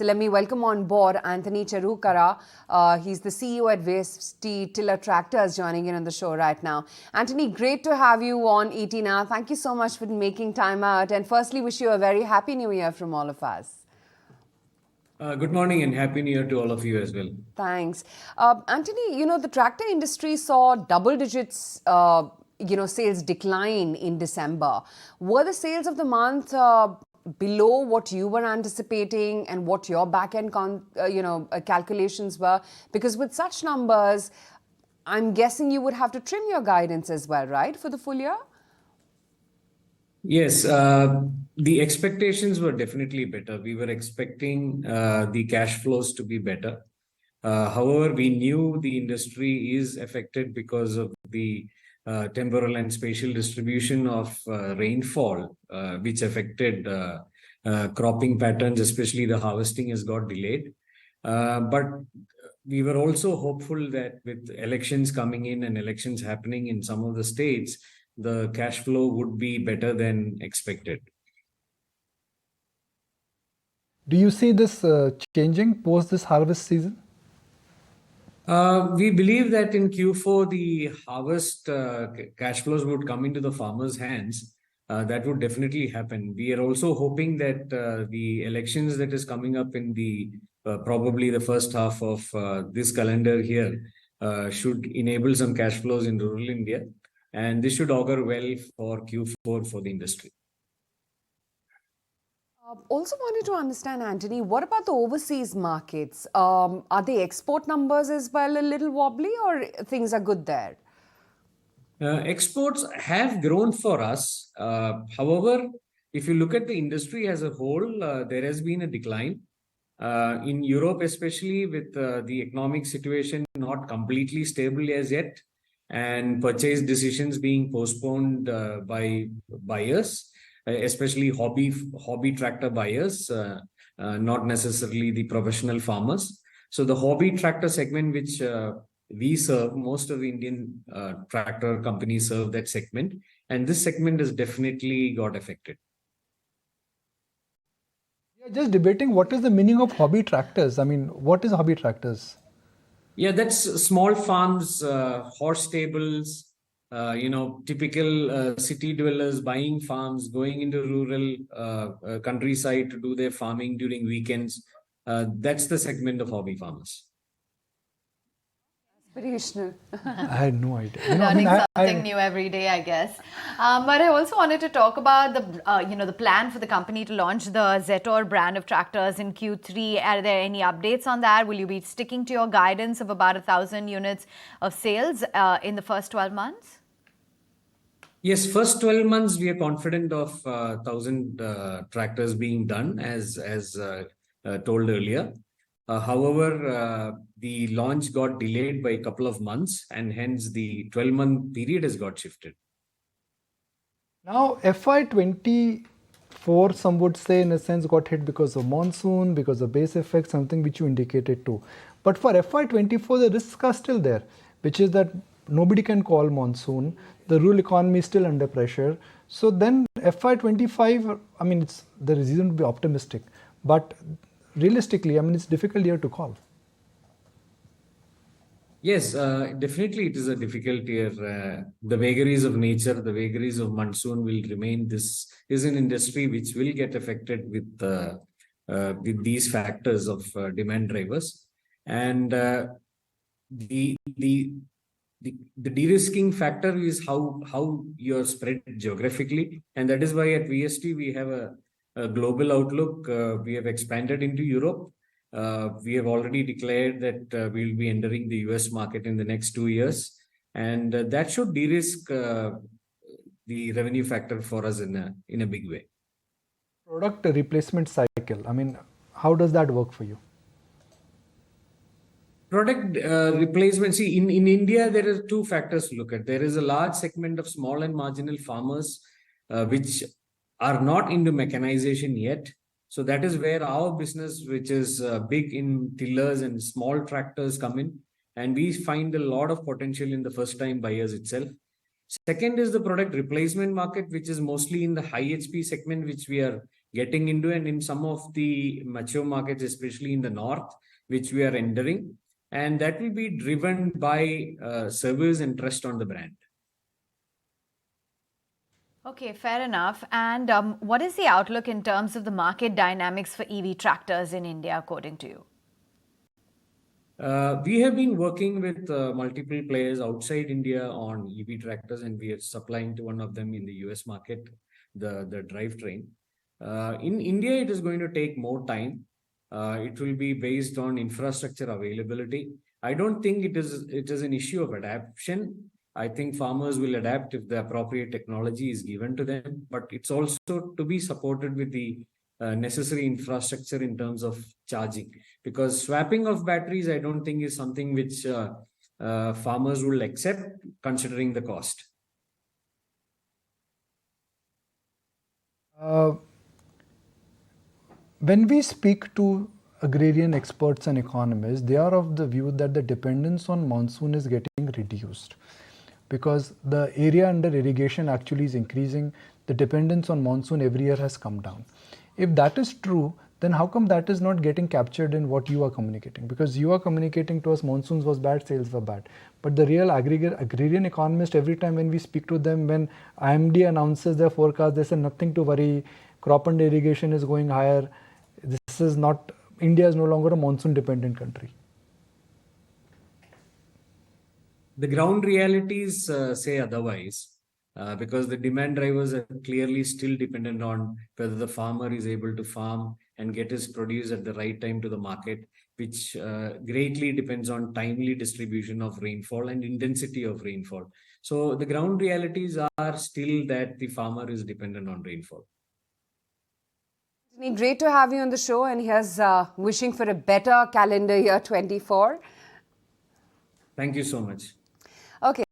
So let me welcome on board Antony Cherukara. He's the CEO at VST Tillers Tractors, joining in on the show right now. Antony, great to have you on ET Now. Thank you so much for making time out. And firstly, wish you a very happy new year from all of us. Good morning and happy new year to all of you as well. Thanks. Antony, the tractor industry saw double digits, sales decline in December. Were the sales of the month below what you were anticipating and what your back-end calculations were? Because with such numbers, I'm guessing you would have to trim your guidance as well, right, for the full year? Yes, the expectations were definitely better. We were expecting the cash flows to be better. However, we knew the industry is affected because of the temporal and spatial distribution of rainfall, which affected cropping patterns, especially the harvesting has got delayed. But we were also hopeful that with elections coming in and elections happening in some of the states, the cash flow would be better than expected. Do you see this changing post this harvest season? We believe that in Q4, the harvest cash flows would come into the farmers' hands. That would definitely happen. We are also hoping that the elections that is coming up in the probably the first half of this calendar year should enable some cash flows in rural India. And this should augur well for Q4 for the industry. Also wanted to understand, Antony, what about the overseas markets? Are the export numbers as well a little wobbly, or things are good there? Exports have grown for us. However, if you look at the industry as a whole, there has been a decline. In Europe, especially with the economic situation not completely stable as yet, and purchase decisions being postponed by buyers, especially hobby tractor buyers, not necessarily the professional farmers. So the hobby tractor segment, which we serve, most of the Indian tractor companies serve that segment, and this segment has definitely got affected. Yeah, just debating what is the meaning of hobby tractors. I mean, what is hobby tractors? Yeah, that's small farms, horse stables, typical city dwellers buying farms, going into rural countryside to do their farming during weekends. That's the segment of hobby farmers. Aspirational. I had no idea. Learning something new every day, I guess. But I also wanted to talk about the plan for the company to launch the Zetor brand of tractors in Q3. Are there any updates on that? Will you be sticking to your guidance of about 1,000 units of sales in the first 12 months? Yes, first 12 months we are confident of 1,000 tractors being done as told earlier. However, the launch got delayed by a couple of months, and hence the 12-month period has got shifted. Now, FY24, some would say, in a sense, got hit because of monsoon, because of base effect, something which you indicated too. But for FY24, the risks are still there, which is that nobody can call monsoon. The rural economy is still under pressure. So then FY25, I mean, there is reason to be optimistic. But realistically, I mean, it's a difficult year to call. Yes, definitely it is a difficult year. The vagaries of nature, the vagaries of monsoon will remain. This is an industry which will get affected with these factors of demand drivers. And the de-risking factor is how you're spread geographically. And that is why at VST we have a global outlook. We have expanded into Europe. We have already declared that we will be entering the US market in the next 2 years. And that should de-risk the revenue factor for us in a big way. Product replacement cycle, I mean, how does that work for you? Product replacement, see, in India, there are two factors to look at. There is a large segment of small and marginal farmers which are not into mechanization yet. So that is where our business, which is big in tillers and small tractors, come in. And we find a lot of potential in the first-time buyers itself. Second is the product replacement market, which is mostly in the high HP segment, which we are getting into, and in some of the mature markets, especially in the north, which we are entering. And that will be driven by service and trust on the brand. Okay, fair enough. And what is the outlook in terms of the market dynamics for EV tractors in India, according to you? We have been working with multiple players outside India on EV tractors, and we are supplying to one of them in the US market, the drivetrain. In India, it is going to take more time. It will be based on infrastructure availability. I don't think it is an issue of adaptation. I think farmers will adapt if the appropriate technology is given to them, but it's also to be supported with the necessary infrastructure in terms of charging, because swapping of batteries I don't think is something which farmers will accept considering the cost. When we speak to agrarian experts and economists, they are of the view that the dependence on monsoon is getting reduced because the area under irrigation actually is increasing. The dependence on monsoon every year has come down. If that is true, then how come that is not getting captured in what you are communicating? Because you are communicating to us monsoons was bad, sales were bad. But the real agrarian economist, every time when we speak to them, when IMD announces their forecast, they say nothing to worry, crop under irrigation is going higher. This is not, India is no longer a monsoon dependent country. The ground realities say otherwise, because the demand drivers are clearly still dependent on whether the farmer is able to farm and get his produce at the right time to the market, which greatly depends on timely distribution of rainfall and intensity of rainfall. So the ground realities are still that the farmer is dependent on rainfall. Great to have you on the show, and here's wishing for a better calendar year 24. Thank you so much. Okay.